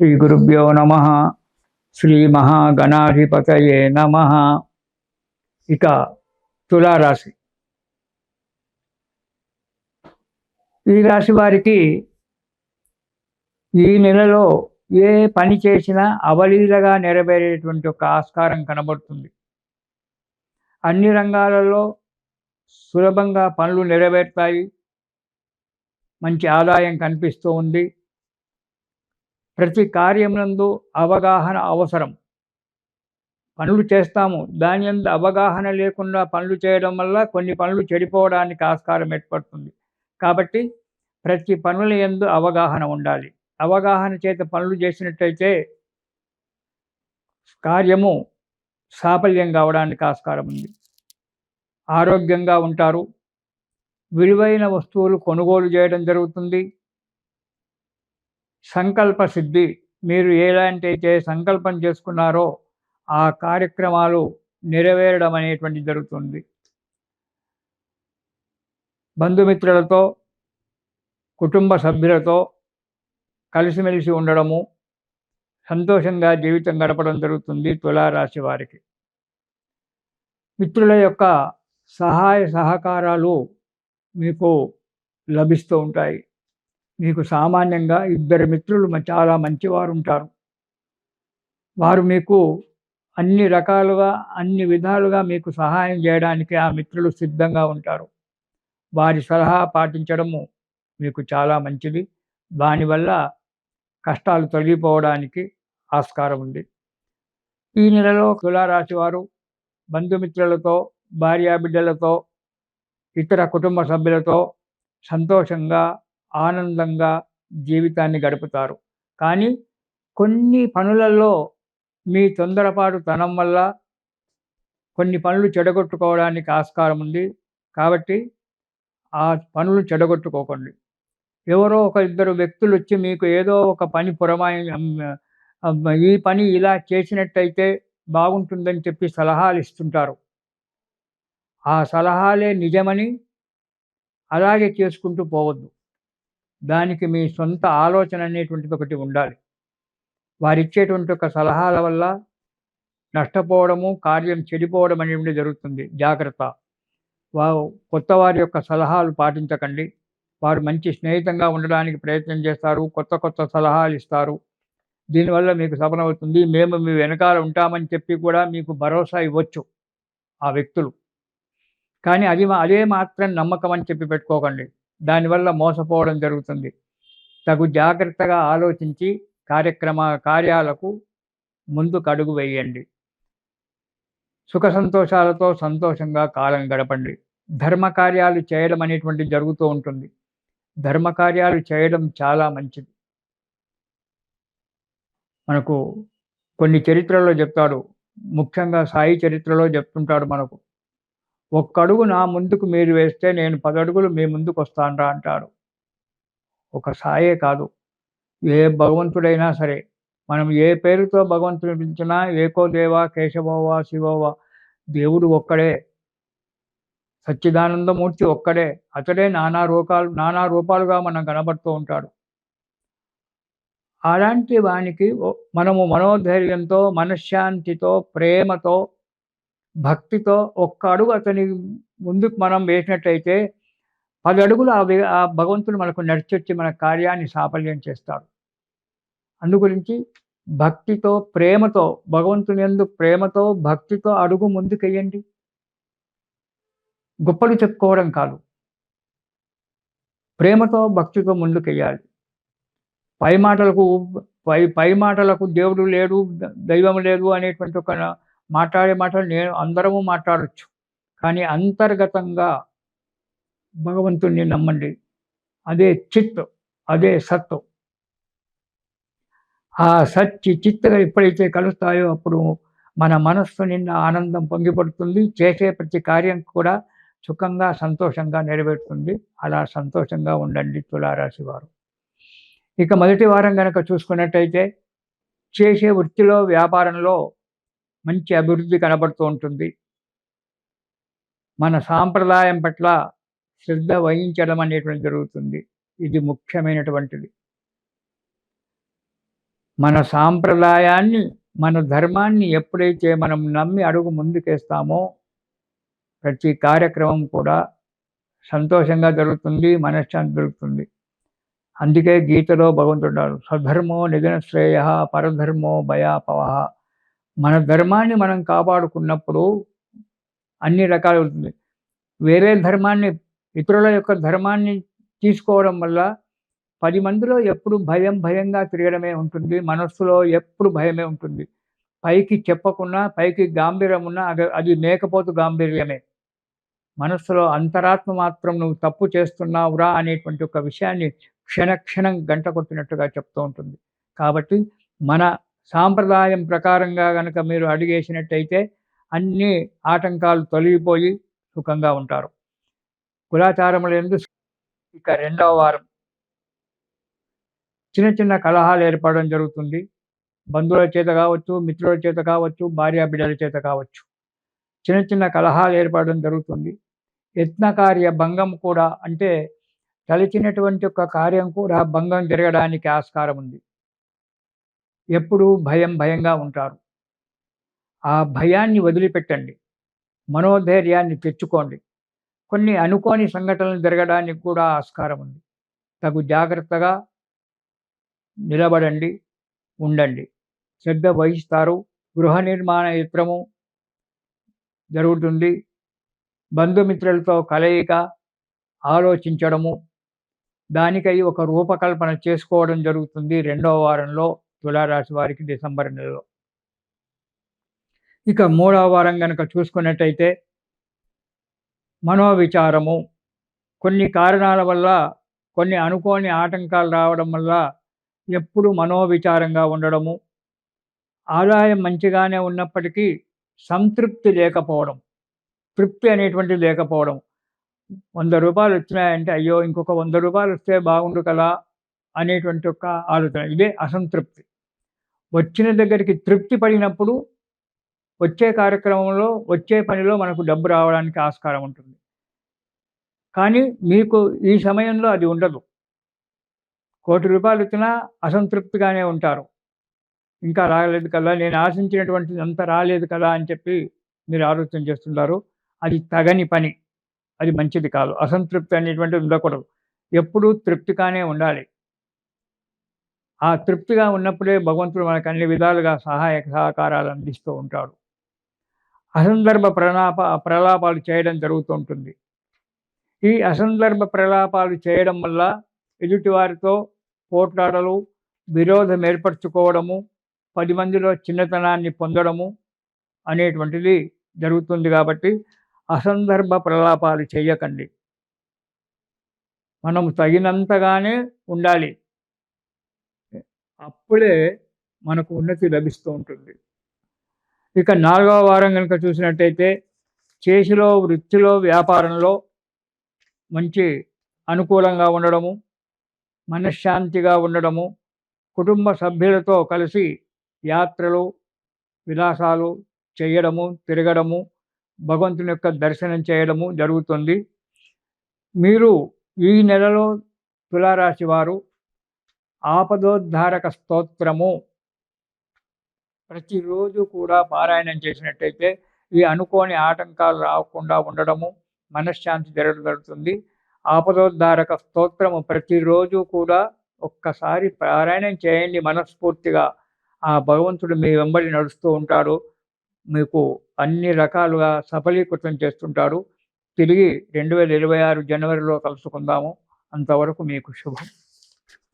శ్రీ గురుభ్యో నమ. శ్రీ మహాగణాధిపతయే నమ. ఇక తులారాశి. ఈ రాశి వారికి ఈ నెలలో ఏ పని చేసినా అవలీలగా నెరవేరేటువంటి ఒక ఆస్కారం కనబడుతుంది. అన్ని రంగాలలో సులభంగా పనులు నెరవేరుతాయి. మంచి ఆదాయం కనిపిస్తూ ఉంది. ప్రతి కార్యమునందు అవగాహన అవసరం. పనులు చేస్తాము, దాని యందు అవగాహన లేకుండా పనులు చేయడం వల్ల కొన్ని పనులు చెడిపోవడానికి ఆస్కారం ఏర్పడుతుంది. కాబట్టి ప్రతి పనుల యందు అవగాహన ఉండాలి. అవగాహన చేత పనులు చేసినట్టయితే కార్యము సాఫల్యం కావడానికి ఆస్కారం ఉంది. ఆరోగ్యంగా ఉంటారు. విలువైన వస్తువులు కొనుగోలు చేయడం జరుగుతుంది. సంకల్ప సిద్ధి. మీరు ఎలాంటైతే సంకల్పం చేసుకున్నారో ఆ కార్యక్రమాలు నెరవేరడం అనేటువంటి జరుగుతుంది. బంధుమిత్రులతో, కుటుంబ సభ్యులతో కలిసిమెలిసి ఉండడము, సంతోషంగా జీవితం గడపడం జరుగుతుంది తులారాశి వారికి. మిత్రుల యొక్క సహాయ సహకారాలు మీకు లభిస్తూ ఉంటాయి. మీకు సామాన్యంగా ఇద్దరు మిత్రులు చాలా మంచివారు ఉంటారు. వారు మీకు అన్ని రకాలుగా, అన్ని విధాలుగా మీకు సహాయం చేయడానికి ఆ మిత్రులు సిద్ధంగా ఉంటారు. వారి సలహా పాటించడము మీకు చాలా మంచిది. దానివల్ల కష్టాలు తొలగిపోవడానికి ఆస్కారం ఉంది. ఈ నెలలో తులారాశి వారు బంధుమిత్రులతో, భార్యాబిడ్డలతో, ఇతర కుటుంబ సభ్యులతో సంతోషంగా, ఆనందంగా జీవితాన్ని గడుపుతారు. కానీ కొన్ని పనులలో మీ తొందరపాటుతనం వల్ల కొన్ని పనులు చెడగొట్టుకోవడానికి ఆస్కారం ఉంది. కాబట్టి ఆ పనులు చెడగొట్టుకోకండి. ఎవరో ఒక ఇద్దరు వ్యక్తులు వచ్చి మీకు ఏదో ఒక పని ఈ పని ఇలా చేసినట్టయితే బాగుంటుందని చెప్పి సలహాలు ఇస్తుంటారు. ఆ సలహాలే నిజమని అలాగే చేసుకుంటూ పోవద్దు. దానికి మీ సొంత ఆలోచన అనేటువంటిది ఒకటి ఉండాలి. వారిచ్చేటువంటి ఒక సలహాల వల్ల నష్టపోవడము, కార్యం చెడిపోవడం అనేవి జరుగుతుంది. జాగ్రత్త. కొత్త వారి యొక్క సలహాలు పాటించకండి. వారు మంచి స్నేహితంగా ఉండడానికి ప్రయత్నం చేస్తారు. కొత్త కొత్త సలహాలు ఇస్తారు. దీనివల్ల మీకు సఫలమవుతుంది. మేము మీ వెనకాల ఉంటామని చెప్పి కూడా మీకు భరోసా ఇవ్వచ్చు ఆ వ్యక్తులు. కానీ అదే మాత్రం నమ్మకం అని చెప్పి పెట్టుకోకండి. దానివల్ల మోసపోవడం జరుగుతుంది. తగు జాగ్రత్తగా ఆలోచించి కార్యాలకు ముందుకు అడుగు వేయండి. సుఖ సంతోషాలతో సంతోషంగా కాలం గడపండి. ధర్మకార్యాలు చేయడం అనేటువంటిది జరుగుతూ ఉంటుంది. ధర్మకార్యాలు చేయడం చాలా మంచిది. మనకు కొన్ని చరిత్రలో చెప్తాడు, ముఖ్యంగా సాయి చరిత్రలో చెప్తుంటాడు మనకు. ఒక్కడుగు నా ముందుకు మీరు వేస్తే నేను 10 అడుగులు మీ ముందుకు వస్తానురా అంటాడు. ఒక సాయే కాదు, ఏ భగవంతుడైనా సరే, మనం ఏ పేరుతో భగవంతుని పిలిచినా ఏకో దేవా కేశవోవా శివోవా, దేవుడు ఒక్కడే, సచ్చిదానందమూర్తి ఒక్కడే. అతడే నానా రూపాలుగా మనం కనబడుతూ ఉంటాడు. అలాంటి వానికి మనము మనోధైర్యంతో, మనశ్శాంతితో, ప్రేమతో, భక్తితో ఒక్క అడుగు అతని ముందుకు మనం వేసినట్టయితే 10 అడుగులు ఆ భగవంతుడు మనకు నడిచొచ్చి మన కార్యాన్ని సాఫల్యం చేస్తాడు. అందుగురించి భక్తితో, ప్రేమతో, భగవంతుని యందు ప్రేమతో, భక్తితో అడుగు ముందుకెయ్యండి. గొప్పలు చెప్పుకోవడం కాదు, ప్రేమతో, భక్తితో ముందుకెయ్యాలి. పై మాటలకు దేవుడు లేడు, దైవం లేదు అనేటువంటి ఒక మాట్లాడే మాటలు అందరము మాట్లాడచ్చు. కానీ అంతర్గతంగా భగవంతుణ్ణి నమ్మండి. అదే చిత్, అదే సత్. ఆ చిత్తగా ఎప్పుడైతే కలుస్తాయో అప్పుడు మన మనస్సు నిండా ఆనందం పొంగిపడుతుంది. చేసే ప్రతి కార్యం కూడా సుఖంగా, సంతోషంగా నెరవేరుతుంది. అలా సంతోషంగా ఉండండి తులారాశి వారు. ఇక మొదటి వారం కనుక చూసుకున్నట్టయితే చేసే వృత్తిలో, వ్యాపారంలో మంచి అభివృద్ధి కనబడుతూ ఉంటుంది. మన సాంప్రదాయం పట్ల శ్రద్ధ వహించడం అనేటువంటి జరుగుతుంది. ఇది ముఖ్యమైనటువంటిది. మన సాంప్రదాయాన్ని, మన ధర్మాన్ని ఎప్పుడైతే మనం నమ్మి అడుగు ముందుకేస్తామో ప్రతి కార్యక్రమం కూడా సంతోషంగా జరుగుతుంది, మనశ్శాంతి దొరుకుతుంది. అందుకే గీతలో భగవంతుడు స్వధర్మో నిధన శ్రేయ పరధర్మో భయాపవః. మన ధర్మాన్ని మనం కాపాడుకున్నప్పుడు అన్ని రకాలు ఉంటుంది. వేరే ధర్మాన్ని, ఇతరుల యొక్క ధర్మాన్ని తీసుకోవడం వల్ల 10 మందిలో ఎప్పుడు భయంగా తిరగడమే ఉంటుంది. మనస్సులో ఎప్పుడు భయమే ఉంటుంది. పైకి చెప్పకున్నా, పైకి గాంభీర్యం ఉన్నా అది మేకపోతు గాంభీర్యమే. మనస్సులో అంతరాత్మ మాత్రం నువ్వు తప్పు చేస్తున్నావురా అనేటువంటి ఒక విషయాన్ని క్షణం గంట కొట్టినట్టుగా చెప్తూ ఉంటుంది. కాబట్టి మన సాంప్రదాయం ప్రకారంగా గనక మీరు అడుగేసినట్టయితే అన్ని ఆటంకాలు తొలగిపోయి సుఖంగా ఉంటారు. కులాచారములందు ఇక రెండవ వారం చిన్న కలహాలు ఏర్పడడం జరుగుతుంది. బంధువుల చేత కావచ్చు, మిత్రుల చేత కావచ్చు, భార్యాబిడ్డల చేత కావచ్చు. చిన్న కలహాలు ఏర్పడడం జరుగుతుంది. యత్నకార్య భంగం కూడా, అంటే తలచినటువంటి ఒక కార్యం కూడా భంగం జరగడానికి ఆస్కారం ఉంది. ఎప్పుడూ భయంగా ఉంటారు. ఆ భయాన్ని వదిలిపెట్టండి. మనోధైర్యాన్ని తెచ్చుకోండి. కొన్ని అనుకోని సంఘటనలు జరగడానికి కూడా ఆస్కారం ఉంది. తగు జాగ్రత్తగా నిలబడండి, ఉండండి. శ్రద్ధ వహిస్తారు. గృహ నిర్మాణ యత్నము జరుగుతుంది. బంధుమిత్రులతో కలయిక, ఆలోచించడము, దానికై ఒక రూపకల్పన చేసుకోవడం జరుగుతుంది రెండవ వారంలో తులారాశి వారికి డిసెంబర్ నెలలో. ఇక మూడవ వారం గనక చూసుకున్నట్టయితే మనోవిచారము, కొన్ని కారణాల వల్ల, కొన్ని అనుకోని ఆటంకాలు రావడం వల్ల ఎప్పుడు మనోవిచారంగా ఉండడము, ఆదాయం మంచిగానే ఉన్నప్పటికీ సంతృప్తి లేకపోవడం, తృప్తి అనేటువంటిది లేకపోవడం. ₹100 వచ్చినాయంటే అయ్యో ఇంకొక ₹100 వస్తే బాగుండు కదా అనేటువంటి ఒక ఆలోచన. ఇదే అసంతృప్తి. వచ్చిన దగ్గరికి తృప్తి పడినప్పుడు వచ్చే కార్యక్రమంలో, వచ్చే పనిలో మనకు డబ్బు రావడానికి ఆస్కారం ఉంటుంది. కానీ మీకు ఈ సమయంలో అది ఉండదు. ₹1,00,00,000 వచ్చినా అసంతృప్తిగానే ఉంటారు. ఇంకా రాలేదు కదా, నేను ఆశించినటువంటిది అంత రాలేదు కదా అని చెప్పి మీరు ఆలోచన చేస్తుంటారు. అది తగని పని. అది మంచిది కాదు. అసంతృప్తి అనేటువంటిది ఉండకూడదు. ఎప్పుడూ తృప్తిగానే ఉండాలి. ఆ తృప్తిగా ఉన్నప్పుడే భగవంతుడు మనకు అన్ని విధాలుగా సహకారాలు అందిస్తూ ఉంటాడు. అసందర్భ ప్రలాపాలు చేయడం జరుగుతూ ఉంటుంది. ఈ అసందర్భ ప్రలాపాలు చేయడం వల్ల ఎదుటివారితో పోట్లాటలు, విరోధం ఏర్పరచుకోవడము, 10 మందిలో చిన్నతనాన్ని పొందడము అనేటువంటిది జరుగుతుంది. కాబట్టి అసందర్భ ప్రలాపాలు చేయకండి. మనం తగినంతగానే ఉండాలి. అప్పుడే మనకు ఉన్నతి లభిస్తూ ఉంటుంది. ఇక 4వ వారం కనుక చూసినట్టయితే చేతిలో, వృత్తిలో, వ్యాపారంలో మంచి అనుకూలంగా ఉండడము, మనశ్శాంతిగా ఉండడము, కుటుంబ సభ్యులతో కలిసి యాత్రలు, విలాసాలు చేయడము, తిరగడము, భగవంతుని యొక్క దర్శనం చేయడము జరుగుతుంది. మీరు ఈ నెలలో తులారాశి వారు ఆపదోద్ధారక స్తోత్రము ప్రతిరోజు కూడా పారాయణం చేసినట్టయితే ఈ అనుకోని ఆటంకాలు రాకుండా ఉండడము, మనశ్శాంతి జరుగుతుంది. ఆపదోద్ధారక స్తోత్రము ప్రతిరోజు కూడా ఒక్కసారి పారాయణం చేయండి మనస్ఫూర్తిగా. ఆ భగవంతుడు మీ వెంబడి నడుస్తూ ఉంటాడు. మీకు అన్ని రకాలుగా సఫలీకృతం చేస్తుంటాడు. తిరిగి 2026 జనవరిలో కలుసుకుందాము. అంతవరకు మీకు శుభం.